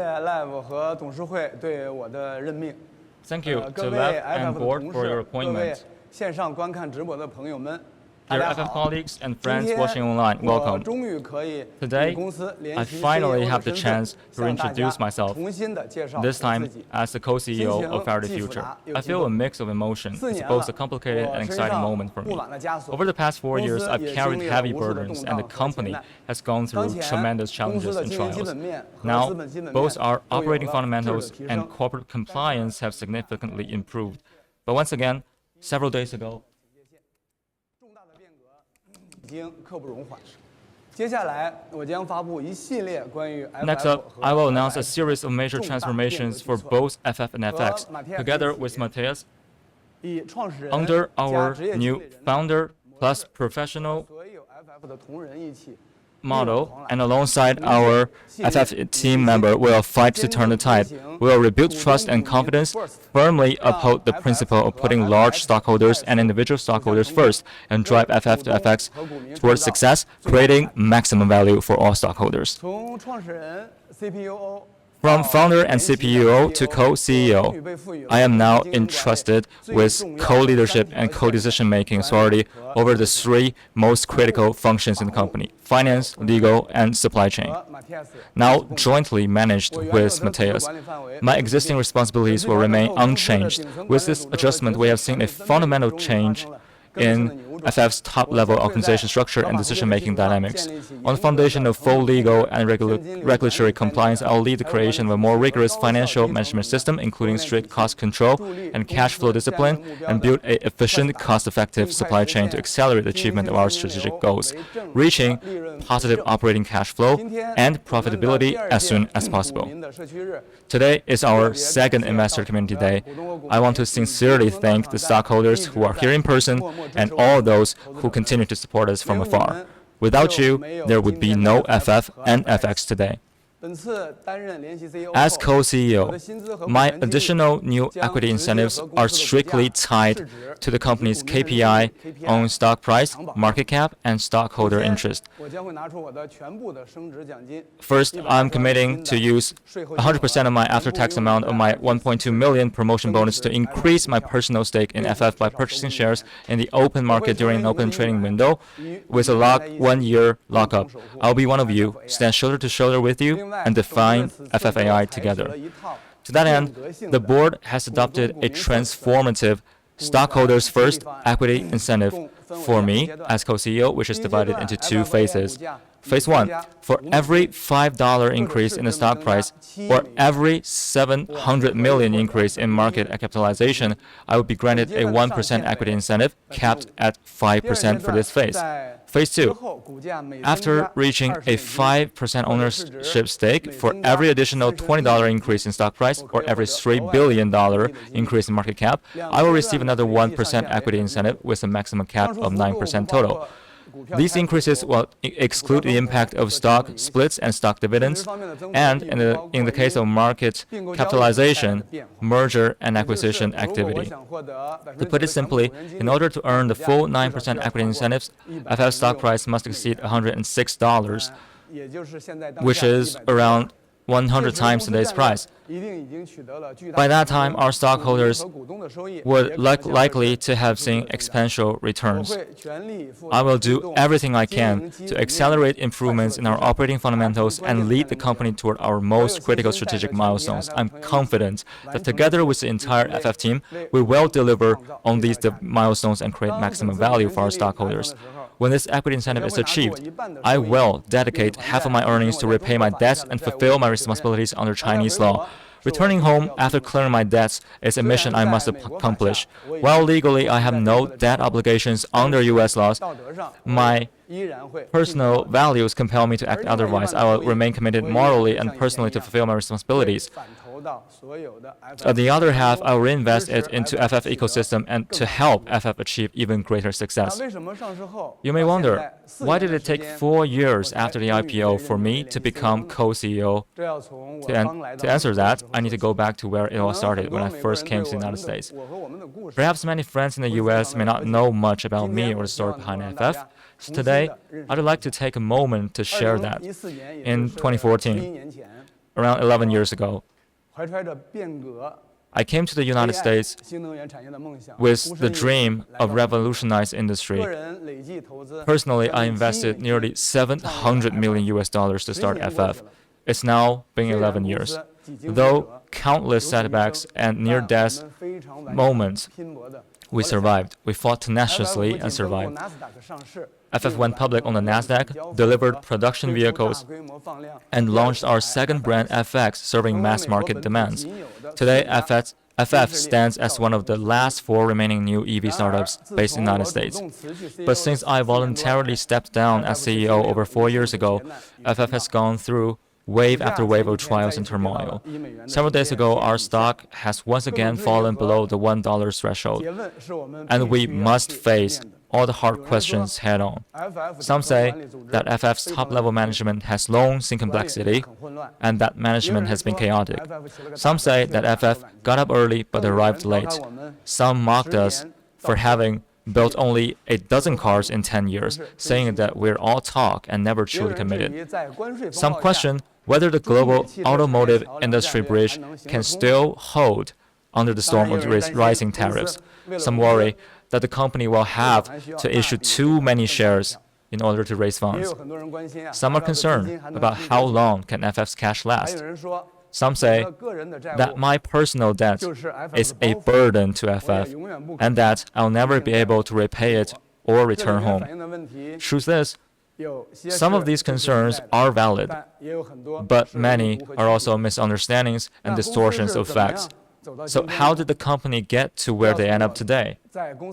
Live 和董事会对我的任命。 Thank you 各 to 位 Lev FF and 的 board 同 for your 事，各位 appointment. 线上观看直播的朋友们，大 Dear 家 FF 好。 colleagues and 今 friends 天 watching online, 我 welcome. 终于可以与 Today, 公司 I 联席 finally CEO have the 的身份 chance to 向大家 introduce myself, 重新的介绍 this 我 time 自己。 as the co-CEO of Faraday Future. I feel a mix of emotion. 4 It's 年 both 了 a complicated 我 and 身 exciting 上 moment for 布 me. 满了枷锁 Over the past 4 公 years, 司 I've 也 carried 经历了 heavy 无数的 burdens, 动 and 荡 the 和艰 company 难。 has gone 当 through 前 tremendous 公司 challenges 的 and 经营基 trials. 本面和 Now, 资本基本面 both our 都有 operating 了质的 fundamentals 提 and 升。 corporate compliance have significantly improved. But once again, several days ago, 重大的变革已经刻不容缓。接下来，我将发布一系列关于 next FF up, 和 I will announce a FF series of major 重大变革 transformations 计 for 策 both FF and FX. 和 Matthias Together 一起 with Matthias, 以创始人 under 加 our 职业经 new 理人的 founder 模 plus 式 professional 所有 FF 的同仁一起 model, and alongside our FF team member, we'll fight to turn the tide. We'll rebuild trust and confidence, firmly uphold the principle of putting large stockholders and individual stockholders first, and drive FF to FX towards success, creating maximum value for all stockholders. 从创始人 CPO From founder and CPO to co-CEO, I am now entrusted with co-leadership and co-decision-making authority over the 3 most critical functions in the company: finance, legal, and supply chain. 和 Matthias Now jointly managed 我原有 with 的组织 Matthias, 管理范围 my existing responsibilities will remain unchanged. With this adjustment, we have seen a fundamental change in FF's top-level organization structure and decision-making dynamics. On the foundation of full legal and regulatory compliance, I'll lead the creation of a more rigorous financial management system, including strict cost control and cash flow discipline, and build an efficient, cost-effective supply chain to accelerate the achievement of our strategic goals, reaching positive operating cash flow and profitability as soon as possible. Today is our second Investor Community Day. I want to sincerely thank the stockholders who are here in person and all those who continue to support us from afar. Without you, there would be no FF and FX today. 本次担任联席 CEO As 后，我的 co-CEO, 薪资和 my 股权激励 additional new 将 equity 直接 incentives 和公 are 司的股 strictly 价、 tied 市值 to the 以及 company's 股民人 KPI 数 on stock price, 强榜。 market cap, and 首 stockholder 先 interest. 我将会拿出我的全部的升职奖金。 First, 100 I'm 万 committing 新 to 的 use 税后金额 100% of my 全部 after-tax 用 amount 在 of my 1.2 1.2 million promotion bonus to increase my personal stake in FF by purchasing shares in the open market during an open trading window with a 1-year lockup. I'll be one of you, stand shoulder to shoulder with you, 另外， and 董事会 define 此次 FFAI 采取 together. 了一套 To that end, 变革性 the 的 board has adopted a transformative stockholders first equity incentive for me as co-CEO, which is divided into 2 phases. Phase 1, for every $5 increase in the stock price or every 700 million increase in market capitalization, I will be granted a 1% equity incentive capped at 5% for this phase. Phase 2, 之后股价每增 after 加 reaching 20 美 a 金 5% ownership stake for every additional $20 increase in stock price or every $3 billion increase in market cap, I will receive another 1% equity incentive with a maximum cap of 9% total. These increases will exclude the impact of stock splits and stock dividends, and in the case of market capitalization, merger and acquisition 如果我 activity. 想获得 To put it 9% simply, 股权激 in 励 order to earn the full 股价 9% 至少 equity 超过 incentives, 116 FF stock price must exceed $106, 也就是现在当 which 下 is 100 around 100 届时 times 公司 today's 战略 price. 一定已经取得了巨大 By 的 that 成 time, 功 our 股民 stockholders 和股东的收益 would 也可能向 likely 20% to have seen 提出 exponential 我 returns. 会全力以赴 I will 推 do 动 everything I 经 can 营基 to 本面 accelerate 快速 improvements 地 in our 提升 operating 达成 fundamentals 关键 and 的 lead 战 the 略目 company 标 toward our 我有 most 信 critical 心带着 strategic 全体 milestones. FF I'm 成员一起 confident 完 that 成 together 这 with the 与 entire 为 FF team, 为 we 股 will 东 deliver 创造 on 最 these 大价值 milestones and create 当 maximum 本次 value 股 for our 权激励达成的 stockholders. 时候 When this equity incentive 我 is 将会拿出我 achieved, 一半的 I 收益 will 继续 dedicate 还 half of 债 my earnings 以 to 我在中 repay 国 my 法定 debts 下的 and 债务 fulfill my 水平 responsibilities under 当然 Chinese 回 law. 国是我 Returning 必须 home 要 after 做的 clearing my debts is a 虽 mission 然 I 在 must 美国法下 accomplish. 我已 While 经 legally I 不 have 在 no 中国的 debt 身份 obligations 但 under 是 U.S. laws, 道德上我 my 依然会尽 personal 到底 values compel me to act 而另外一 otherwise. 半 I 的 will 收益 remain committed 我也 morally 会 and 像以前 personally 一 to 样 fulfill my 会 responsibilities. 反投到所有的 The FF other 成 half, 功 I will reinvest 支持 it into FF FF 取得 ecosystem and 更 to 大的 help 成功 FF achieve even greater 那 success. 为什么上市后 You may 到现 wonder, 在4 why 年 did 的 it 时 take 间 4 years 我才 after the 终于被 IPO 任 for 命 me 为 to 联席 become CEO 呢？ co-CEO? 这要从我 To, 刚来到 to answer 美国的 that, 时候 I need to 说 go 起 back to where it 可 all 能很 started 多 when I 美国 first 人 came 对 to the 我 United 们的 States. 我和我们的故事 Perhaps many friends in the 不是非 US 常 may 的 not 和谐 know much about 今 me 天 or 我 the 希 story 望能够 behind 让大 FF. 家重新 Today, 的认识 I'd like to take a moment to share that. 2014年也 In 就是11 2014, 年前 around 11 years ago. I came to the United States with the dream of revolutionized industry. Personally, I invested nearly $700 million to start FF. It's now been 11 years. Though countless setbacks and near-death moments, we survived. We fought tenaciously and survived. FF went public on the NASDAQ, delivered production vehicles, and launched our second brand, FX, serving mass market demands. Today, FF stands as one of the last 4 remaining new EV startups based in the United States. But since I voluntarily stepped down as CEO over 4 years ago, FF has gone through wave after wave of trials and turmoil. Several days ago, our stock has once again fallen below the $1 threshold, and we must face all the hard questions head on. Some say that FF's top-level management has long seen complexity, and that management has been chaotic. Some say that FF got up early but arrived late. Some mocked us for having built only a dozen cars in 10 years, saying that we're all talk and never truly committed. Some question whether the global automotive industry bridge can still hold under the storm of rising tariffs. Some worry that the company will have to issue too many shares in order to raise funds. Some are concerned about how long can FF's cash last. Some say that my personal debt is a burden to FF and that I'll never be able to repay it or return home. Truth is, some of these concerns are valid, but many are also misunderstandings and distortions of facts. So how did the company get to where they end up today?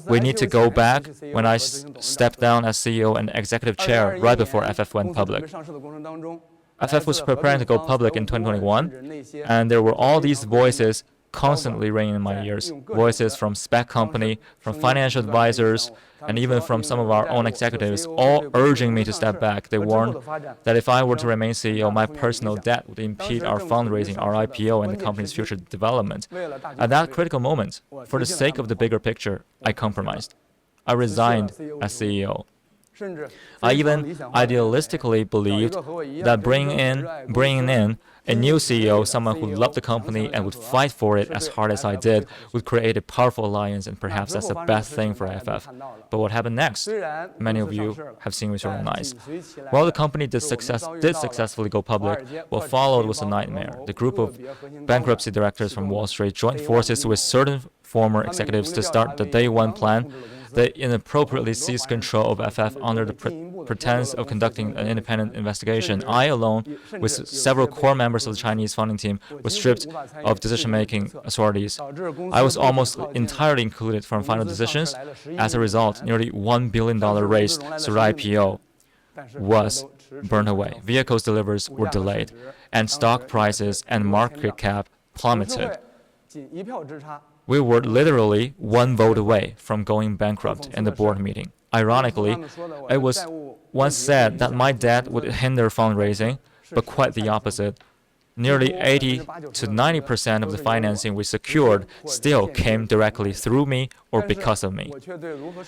We need to go back when I stepped down as CEO and executive chair right before FF went public. FF was preparing to go public in 2021, and there were all these voices constantly ringing in my ears. Voices from SPAC company, from financial advisors, and even from some of our own executives, all urging me to step back. They warned that if I were to remain CEO, my personal debt would impede our fundraising, our IPO, and the company's future development. At that critical moment, for the sake of the bigger picture, I compromised. I resigned as CEO. I even idealistically believed that bringing in a new CEO, someone who loved the company and would fight for it as hard as I did, would create a powerful alliance, and perhaps that's the best thing for FF. But what happened next? Many of you have seen with your own eyes. While the company did successfully go public, what followed was a nightmare. The group of bankruptcy directors from Wall Street joined forces with certain former executives to start the day one plan. They inappropriately seized control of FF under the pretense of conducting an independent investigation. I alone, with several core members of the Chinese founding team, was stripped of decision-making authorities. I was almost entirely included from final decisions. As a result, nearly $1 billion raised through the IPO was burned away. Vehicles deliveries were delayed, and stock prices and market cap plummeted. We were literally one vote away from going bankrupt in the board meeting. Ironically, it was once said that my debt would hinder fundraising, but quite the opposite. Nearly 80 to 90% of the financing we secured still came directly through me or because of me.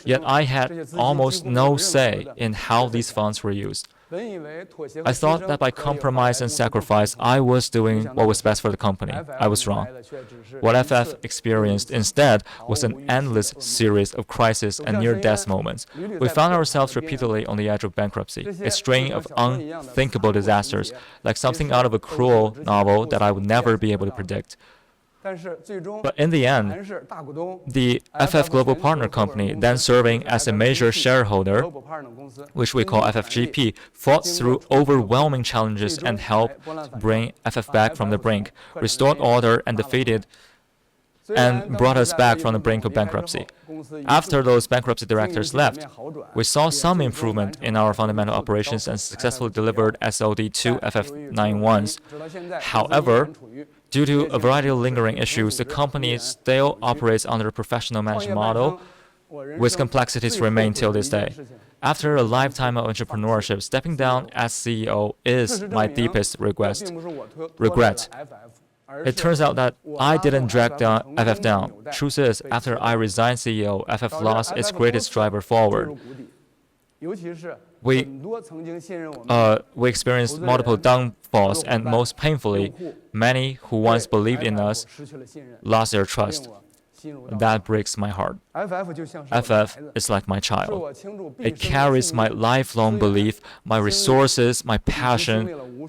Yet I had almost no say in how these funds were used. I thought that by compromise and sacrifice, I was doing what was best for the company. I was wrong. What FF experienced instead was an endless series of crises and near-death moments. We found ourselves repeatedly on the edge of bankruptcy, a string of unthinkable disasters, like something out of a cruel novel that I would never be able to predict. But in the end, the FF Global Partner Company, then serving as a major shareholder, which we call FFGP, fought through overwhelming challenges and helped bring FF back from the brink, restored order and brought us back from the brink of bankruptcy. After those bankruptcy directors left, we saw some improvement in our fundamental operations and successfully delivered SOD 2 FF91s. However, due to a variety of lingering issues, the company still operates under a professional management model, with complexities remain till this day. After a lifetime of entrepreneurship, stepping down as CEO is my deepest regret. It turns out that I didn't drag FF down. Truth is, after I resigned CEO, FF lost its greatest driver forward. we experienced multiple downfalls, and most painfully, many who once believed in us lost their trust. That breaks my heart. FF is like my child. It carries my lifelong belief, my resources, my passion,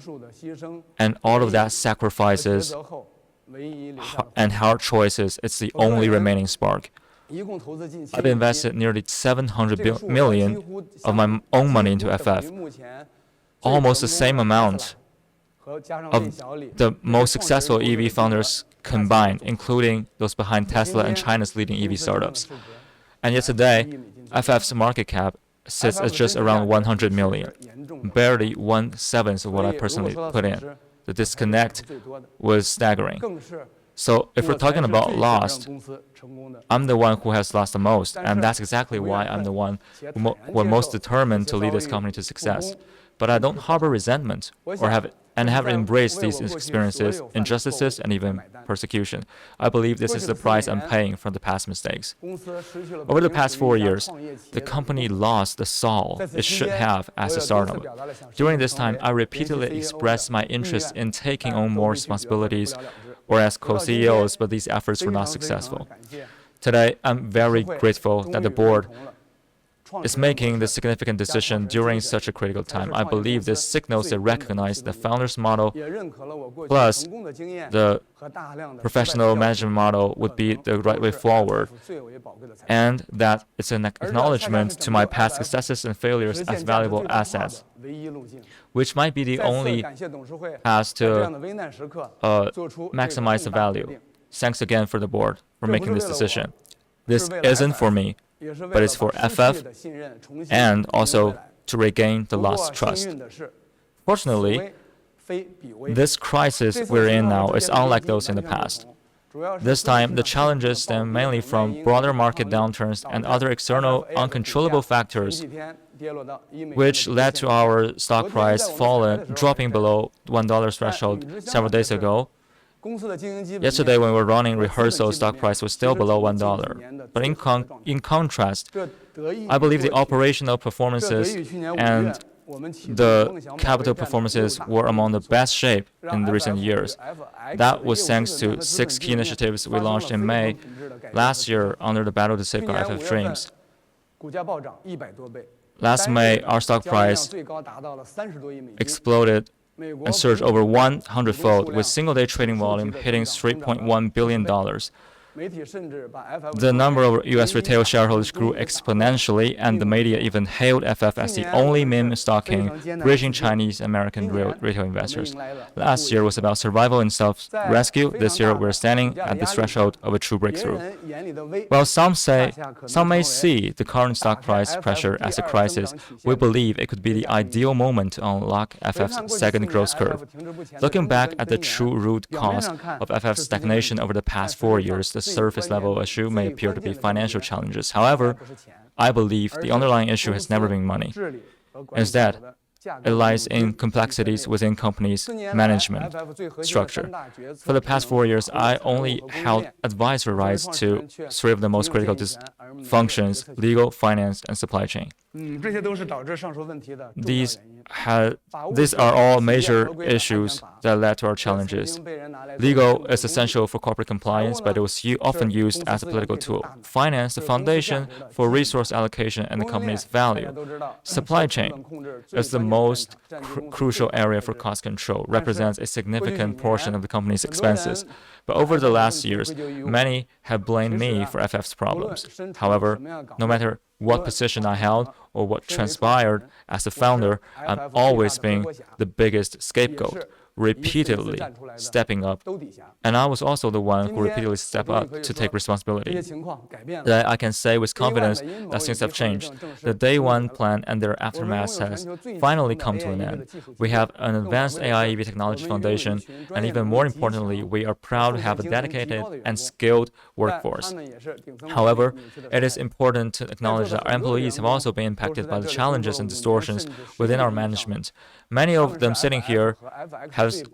and all of that sacrifices and hard choices. It's the only remaining spark. I've invested nearly 700 million of my own money into FF, almost the same amount of the most successful EV founders combined, including those behind Tesla and China's leading EV startups. And yet today, FF's market cap sits at just around 100 million, barely 1/7 of what I personally put in. The disconnect was staggering. So if we're talking about lost, I'm the one who has lost the most, and that's exactly why I'm the one who was most determined to lead this company to success. But I don't harbor resentment or have embraced these experiences, injustices, and even persecution. I believe this is the price I'm paying for the past mistakes. Over the past 4 years, the company lost the soul it should have as a startup. During this time, I repeatedly expressed my interest in taking on more responsibilities or as co-CEOs, but these efforts were not successful. Today, I'm very grateful that the board is making this significant decision during such a critical time. I believe this signals they recognize the founder's model plus the professional management model would be the right way forward, and that it's an acknowledgement to my past successes and failures as valuable assets, which might be the only path to maximize the value. Thanks again for the board for making this decision. This isn't for me, but it's for FF and also to regain the lost trust. Fortunately, this crisis we're in now is unlike those in the past. This time, the challenges stem mainly from broader market downturns and other external uncontrollable factors, which led to our stock price dropping below $1 threshold several days ago. Yesterday, when we were running rehearsal, stock price was still below $1. But in contrast, I believe the operational performances and the capital performances were among the best shape in the recent years. That was thanks to 6 key initiatives we launched in May last year under the battle to safeguard FF dreams. Last May, our stock price exploded and surged over 100-fold, with single-day trading volume hitting $3.1 billion. The number of U.S. retail shareholders grew exponentially, and the media even hailed FF as the only meme stocking bridging Chinese-American retail investors. Last year was about survival and self-rescue. This year, we're standing at the threshold of a true breakthrough. While some may see the current stock price pressure as a crisis, we believe it could be the ideal moment to unlock FF's second growth curve. Looking back at the true root cause of FF's stagnation over the past 4 years, the surface level issue may appear to be financial challenges. However, I believe the underlying issue has never been money. Instead, it lies in complexities within companies' management structure. For the past 4 years, I only held advisory rights to 3 of the most critical functions: legal, finance, and supply chain. These are all major issues that led to our challenges. Legal is essential for corporate compliance, but it was often used as a political tool. Finance, the foundation for resource allocation and the company's value. Supply chain is the most crucial area for cost control, represents a significant portion of the company's expenses. But over the last years, many have blamed me for FF's problems. However, no matter what position I held or what transpired as a founder, I've always been the biggest scapegoat, repeatedly stepping up. And I was also the one who repeatedly stepped up to take responsibility. That I can say with confidence that things have changed. The day one plan and their aftermath has finally come to an end. We have an advanced AI EV technology foundation, and even more importantly, we are proud to have a dedicated and skilled workforce. However, it is important to acknowledge that our employees have also been impacted by the challenges and distortions within our management. Many of them sitting here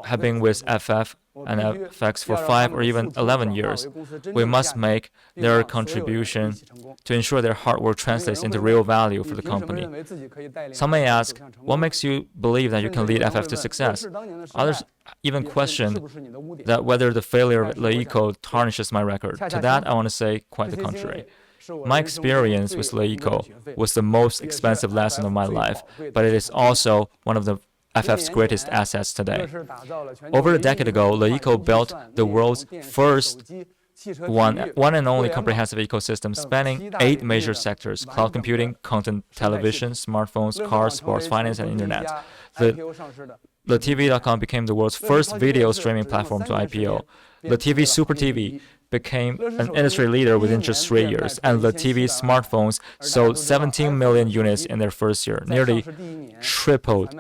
have been with FF and FX for 5 or even 11 years. We must make their contribution to ensure their hard work translates into real value for the company. Some may ask, what makes you believe that you can lead FF to success? Others even question that whether the failure of LeEco tarnishes my record. To that, I want to say quite the contrary. My experience with LeEco was the most expensive lesson of my life, but it is also one of the FF's greatest assets today. Over a decade ago, LeEco built the world's first one and only comprehensive ecosystem spanning 8 major sectors: cloud computing, content television, smartphones, cars, sports, finance, and internet. LeTV.com became the world's first video streaming platform to IPO. LeTV Super TV became an industry leader within just 3 years, and LeTV smartphones sold 17 million units in their first year, nearly tripled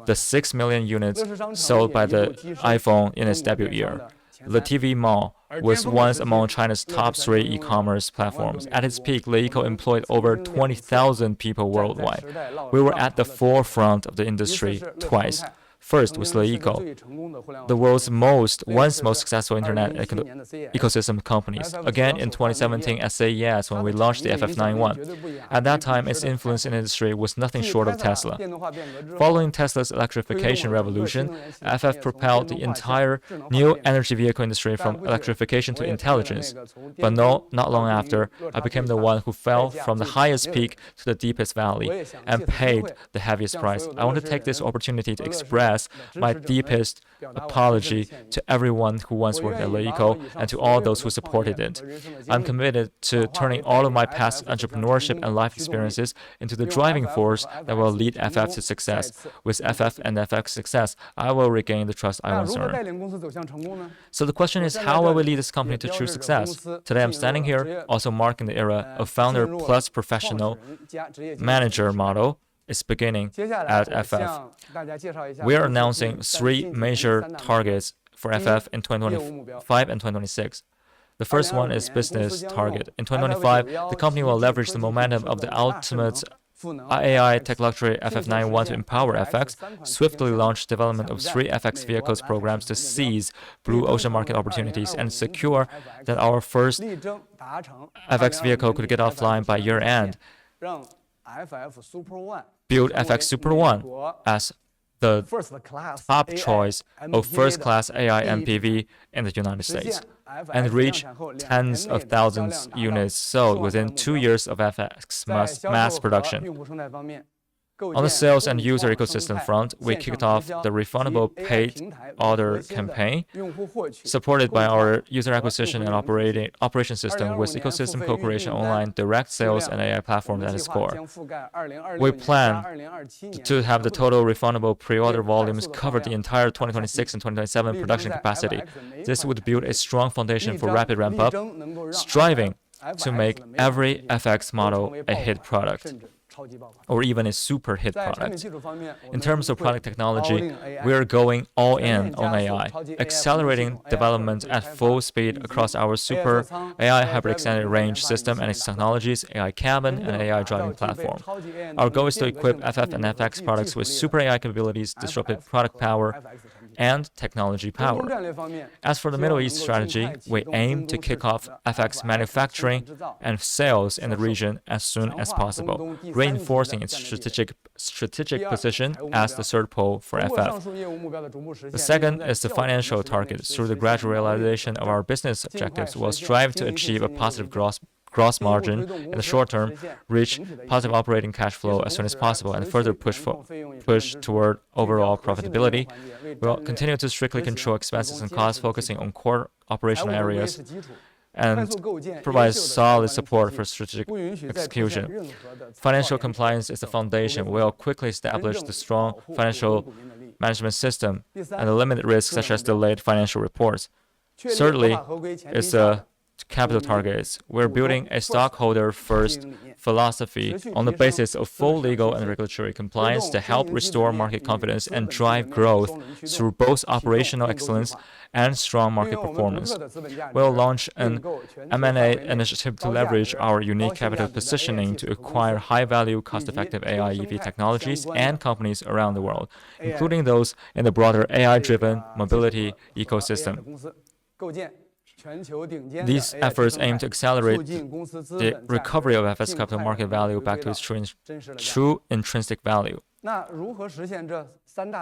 the 6 million units sold by the iPhone in its debut year. LeTV Mall was once among China's top 3 e-commerce platforms. At its peak, LeEco employed over 20,000 people worldwide. We were at the forefront of the industry twice. First was LeEco, the world's once most successful internet ecosystem companies. Again in 2017 at CES when we launched the FF91. At that time, its influence in the industry was nothing short of Tesla. Following Tesla's electrification revolution, FF propelled the entire new energy vehicle industry from electrification to intelligence. But not long after, I became the one who fell from the highest peak to the deepest valley and paid the heaviest price. I want to take this opportunity to express my deepest apology to everyone who once worked at LeEco and to all those who supported it. I'm committed to turning all of my past entrepreneurship and life experiences into the driving force that will lead FF to success. With FF and FX success, I will regain the trust I once earned. So the question is, how will we lead this company to true success? Today I'm standing here, also marking the era of founder plus professional manager model is beginning at FF. We are announcing 3 major targets for FF in 2025 and 2026. The first one is business target. In 2025, the company will leverage the momentum of the ultimate AI tech luxury FF91 to empower FX, swiftly launch development of 3 FX vehicles programs to seize blue ocean market opportunities and secure that our first FX vehicle could get offline by year end. Build FX Super One as the top choice of first-class AI MPV in the United States, and reach tens of thousands units sold within 2 years of FX mass production. On the sales and user ecosystem front, we kicked off the refundable paid order campaign, supported by our user acquisition and operation system with ecosystem co-creation, online direct sales, and AI platforms at its core. We plan to have the total refundable pre-order volumes cover the entire 2026 and 2027 production capacity. This would build a strong foundation for rapid ramp-up, striving to make every FX model a hit product, or even a super hit product. In terms of product technology, we are going all in on AI, accelerating development at full speed across our super AI hybrid extended range system and its technologies, AI cabin, and AI driving platform. Our goal is to equip FF and FX products with super AI capabilities, disruptive product power, and technology power. As for the Middle East strategy, we aim to kick off FX manufacturing and sales in the region as soon as possible, reinforcing its strategic position as the third pole for FF. The second is the financial target. Through the gradual realization of our business objectives, we'll strive to achieve a positive gross margin in the short term, reach positive operating cash flow as soon as possible, and further push toward overall profitability. We'll continue to strictly control expenses and costs, focusing on core operational areas, and provide solid support for strategic execution. Financial compliance is the foundation. We'll quickly establish the strong financial management system and eliminate risks such as delayed financial reports. Thirdly, is the capital targets. We're building a stockholder-first philosophy on the basis of full legal and regulatory compliance to help restore market confidence and drive growth through both operational excellence and strong market performance. We'll launch an M&A initiative to leverage our unique capital positioning to acquire high-value, cost-effective AI EV technologies and companies around the world, including those in the broader AI-driven mobility ecosystem. These efforts aim to accelerate the recovery of FF's capital market value back to its true intrinsic value.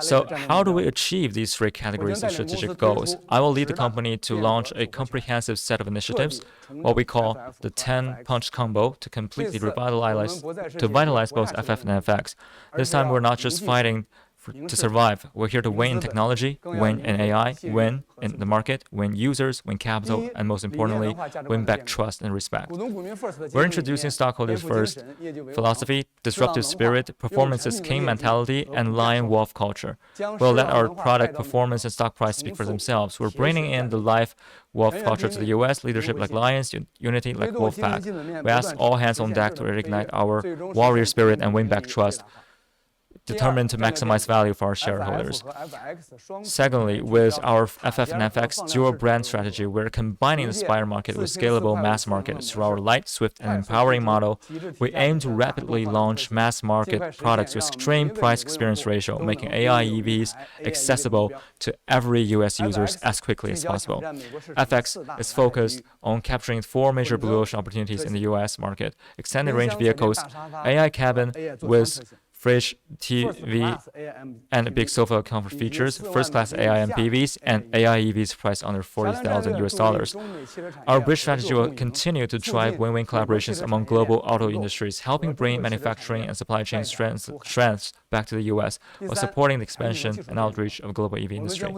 So how do we achieve these three categories of strategic goals? I will lead the company to launch a comprehensive set of initiatives, what we call the 10-punch combo, to completely vitalize both FF and FX. This time, we're not just fighting to survive. We're here to win in technology, win in AI, win in the market, win users, win capital, and most importantly, win back trust and respect. We're introducing stockholders first philosophy, disruptive spirit, performance is king mentality, and lion wolf culture. We'll let our product performance and stock price speak for themselves. We're bringing in the life wolf culture to the US, leadership like lions, unity like wolf pack. We ask all hands on deck to reignite our warrior spirit and win back trust, determined to maximize value for our shareholders. Secondly, with our FF and FX dual brand strategy, we're combining the Spire market with scalable mass market. Through our light, swift, and empowering model, we aim to rapidly launch mass market products with extreme price experience ratio, making AI EVs accessible to every US users as quickly as possible. FX is focused on capturing 4 major blue ocean opportunities in the US market: extended range vehicles, AI cabin with fridge, TV, and big sofa comfort features, first-class AI MPVs, and AI EVs priced under $40,000. Our bridge strategy will continue to drive win-win collaborations among global auto industries, helping bring manufacturing and supply chain strengths back to the US, while supporting the expansion and outreach of global EV industry.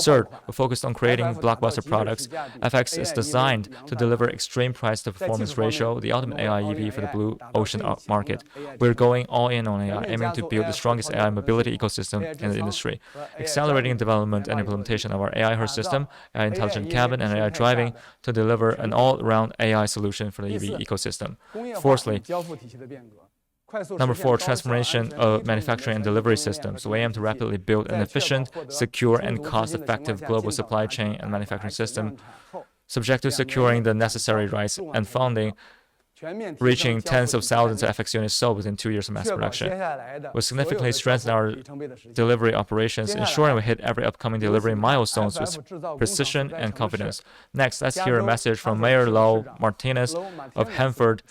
Third, we're focused on creating blockbuster products. FX is designed to deliver extreme price-to-performance ratio, the ultimate AI EV for the blue ocean market. We're going all in on AI, aiming to build the strongest AI mobility ecosystem in the industry, accelerating development and implementation of our AI Her system, AI intelligent cabin, and AI driving to deliver an all-around AI solution for the EV ecosystem. Fourthly, Number 4, transformation of manufacturing and delivery systems. We aim to rapidly build an efficient, secure, and cost-effective global supply chain and manufacturing system, subject to securing the necessary rights and funding, reaching tens of thousands of FX units sold within 2 years of mass production. We'll significantly strengthen our delivery operations, ensuring we hit every upcoming delivery milestones with precision and confidence. Next, let's hear a message from Mayor Lau Martinez of Hanford,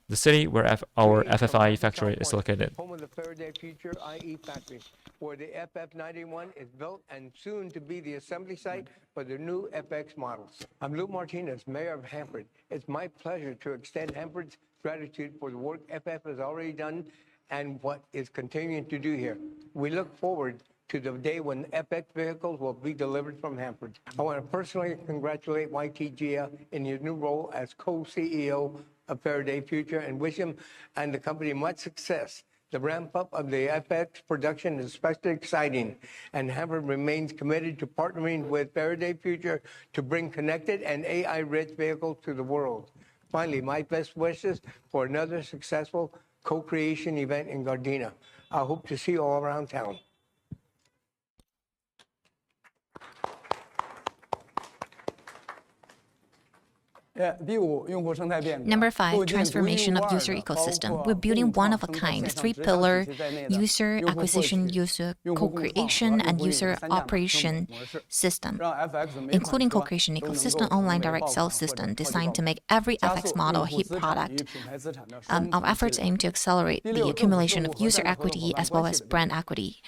the city where our FFAI factory is located. Home of the Faraday Future IE factory, where the FF91 is built and soon to be the assembly site for the new FX models. I'm Lou Martinez, Mayor of Hanford. It's my pleasure to extend Hanford's gratitude for the work FF has already done and what is continuing to do here. We look forward to the day when FX vehicles will be delivered from Hanford. I want to personally congratulate YT Jia in his new role as co-CEO of Faraday Future and wish him and the company much success. The ramp-up of the FX production is especially exciting, and Hanford remains committed to partnering with Faraday Future to bring connected and AI-rich vehicles to the world. Finally, my best wishes for another successful co-creation event in Gardena. I hope to see you all around town. Number 5, transformation of user ecosystem. We're building one-of-a-kind 3-pillar user acquisition, user co-creation, and user operation system, including co-creation ecosystem, online direct sales system designed to make every FX model a hit product. Our efforts aim to accelerate the accumulation of user equity as well as brand equity.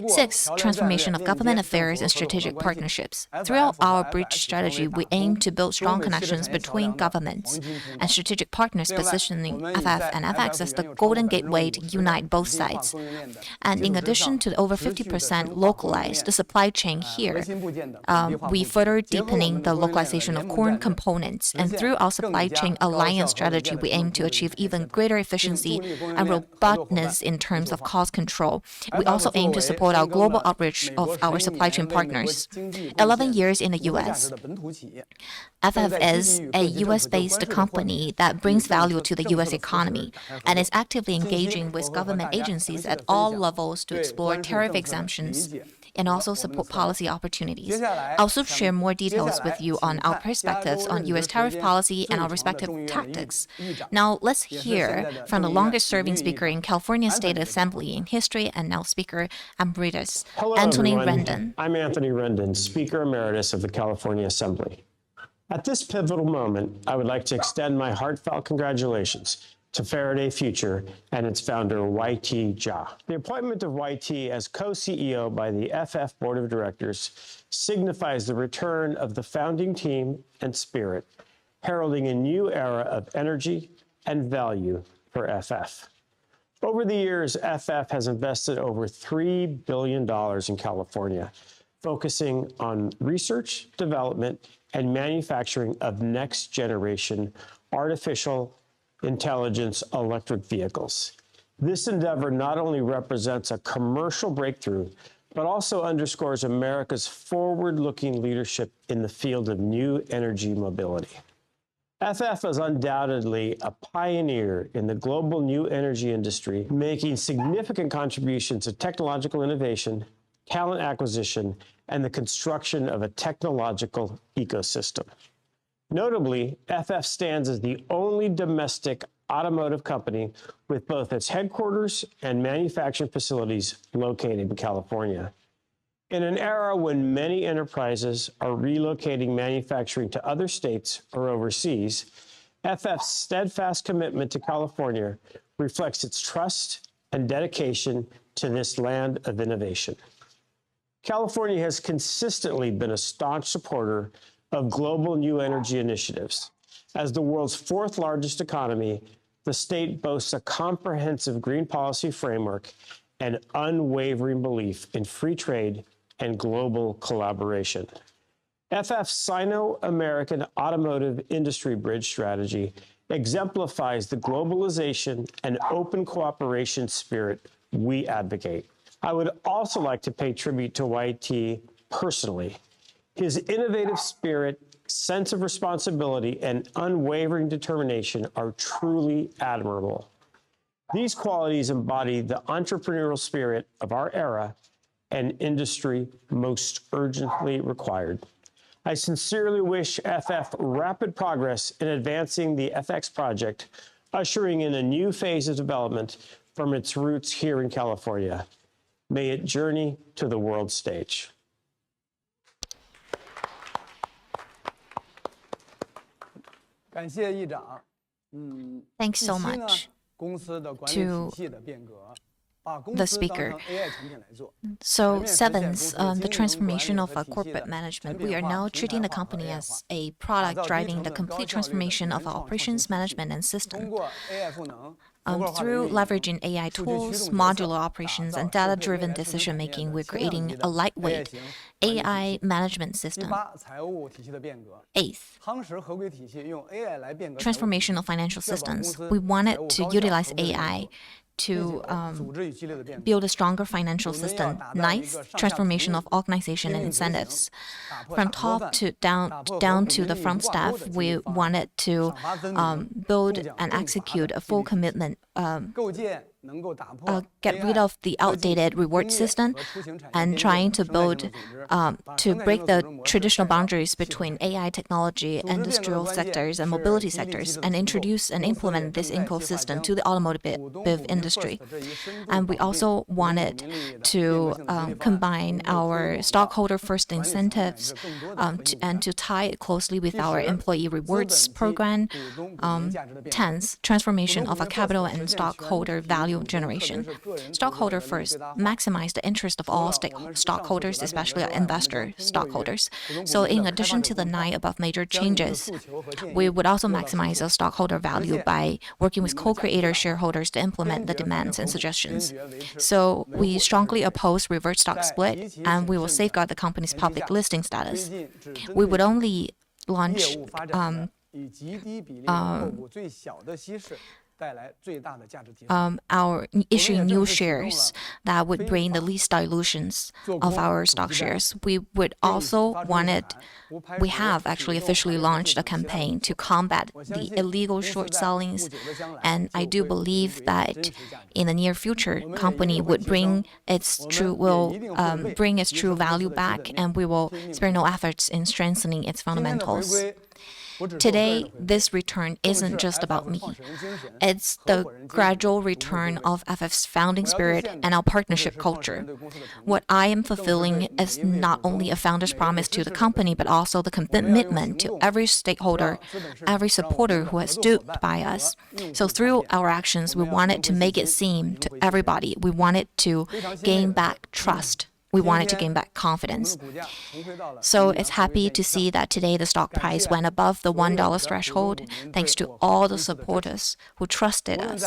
6, transformation of government affairs and strategic partnerships. Throughout our bridge strategy, we aim to build strong connections between governments and strategic partners, positioning FF and FX as the golden gateway to unite both sides. And in addition to the over 50% localized the supply chain here, we further deepening the localization of core components. And through our supply chain alliance strategy, we aim to achieve even greater efficiency and robustness in terms of cost control. We also aim to support our global outreach of our supply chain partners. 11 years in the U.S. FF is a U.S.-based company that brings value to the U.S. economy and is actively engaging with government agencies at all levels to explore tariff exemptions and also support policy opportunities. I'll also share more details with you on our perspectives on U.S. tariff policy and our respective tactics. Now, let's hear from the longest-serving speaker in California State Assembly in history and now Speaker Emeritus, Anthony Rendon. I'm Anthony Rendon, Speaker Emeritus of the California Assembly. At this pivotal moment, I would like to extend my heartfelt congratulations to Faraday Future and its founder, YT Jia. The appointment of YT as co-CEO by the FF Board of Directors signifies the return of the founding team and spirit, heralding a new era of energy and value for FF. Over the years, FF has invested over $3 billion in California, focusing on research, development, and manufacturing of next-generation artificial intelligence electric vehicles. This endeavor not only represents a commercial breakthrough, but also underscores America's forward-looking leadership in the field of new energy mobility. FF is undoubtedly a pioneer in the global new energy industry, making significant contributions to technological innovation, talent acquisition, and the construction of a technological ecosystem. Notably, FF stands as the only domestic automotive company with both its headquarters and manufacturing facilities located in California. In an era when many enterprises are relocating manufacturing to other states or overseas, FF's steadfast commitment to California reflects its trust and dedication to this land of innovation. California has consistently been a staunch supporter of global new energy initiatives. As the world's fourth largest economy, the state boasts a comprehensive green policy framework and unwavering belief in free trade and global collaboration. FF's Sino-American automotive industry bridge strategy exemplifies the globalization and open cooperation spirit we advocate. I would also like to pay tribute to YT personally. His innovative spirit, sense of responsibility, and unwavering determination are truly admirable. These qualities embody the entrepreneurial spirit of our era and industry most urgently required. I sincerely wish FF rapid progress in advancing the FX project, ushering in a new phase of development from its roots here in California. May it journey to the world stage. Thanks so much to the speaker. So, seventh, the transformation of corporate management. We are now treating the company as a product driving the complete transformation of our operations, management, and system. Through leveraging AI tools, modular operations, and data-driven decision-making, we're creating a lightweight AI management system. Eighth, transformation of financial systems. We wanted to utilize AI to build a stronger financial system. Ninth, transformation of organization and incentives. From top to down to the front staff, we wanted to build and execute a full commitment, get rid of the outdated reward system and trying to build, to break the traditional boundaries between AI technology, industrial sectors, and mobility sectors, and introduce and implement this ecosystem to the automotive industry. And we also wanted to combine our stockholder first incentives and to tie it closely with our employee rewards program. 10th, transformation of a capital and stockholder value generation. Stockholder first, maximize the interest of all stockholders, especially investor stockholders. So in addition to the 9 above major changes, we would also maximize the stockholder value by working with co-creator shareholders to implement the demands and suggestions. So we strongly oppose reverse stock split, and we will safeguard the company's public listing status. We would only launch our issuing new shares that would bring the least dilutions of our stock shares. We have actually officially launched a campaign to combat the illegal short sellings, and I do believe that in the near future, company would bring its true value back, and we will spare no efforts in strengthening its fundamentals. Today, this return isn't just about me. It's the gradual return of FF's founding spirit and our partnership culture. What I am fulfilling is not only a founder's promise to the company, but also the commitment to every stakeholder, every supporter who has stood by us. So through our actions, we wanted to make it seem to everybody, we wanted to gain back trust. We wanted to gain back confidence. So it's happy to see that today the stock price went above the $1 threshold, thanks to all the supporters who trusted us.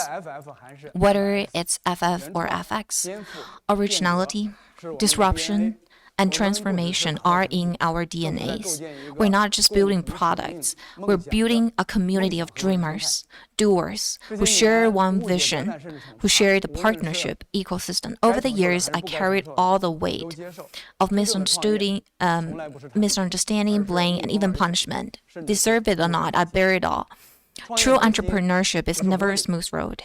Whether it's FF or FX, originality, disruption, and transformation are in our DNAs. We're not just building products, we're building a community of dreamers, doers, who share one vision, who share the partnership ecosystem. Over the years, I carried all the weight of misunderstanding, blame, and even punishment. Deserve it or not, I bear it all. True entrepreneurship is never a smooth road,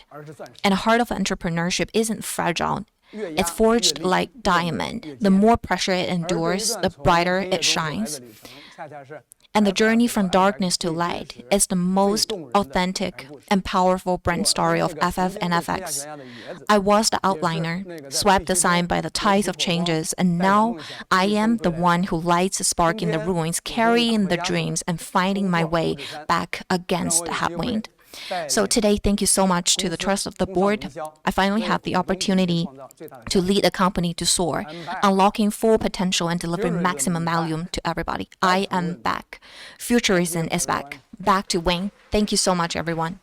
and the heart of entrepreneurship isn't fragile. It's forged like diamond. The more pressure it endures, the brighter it shines. And the journey from darkness to light is the most authentic and powerful brand story of FF and FX. I was the outliner, swept aside by the tides of changes, and now I am the one who lights a spark in the ruins, carrying the dreams and finding my way back against the headwind. So today, thank you so much to the trust of the board. I finally have the opportunity to lead a company to soar, unlocking full potential and delivering maximum value to everybody. I am back. Futurism is back. Back to win. Thank you so much, everyone.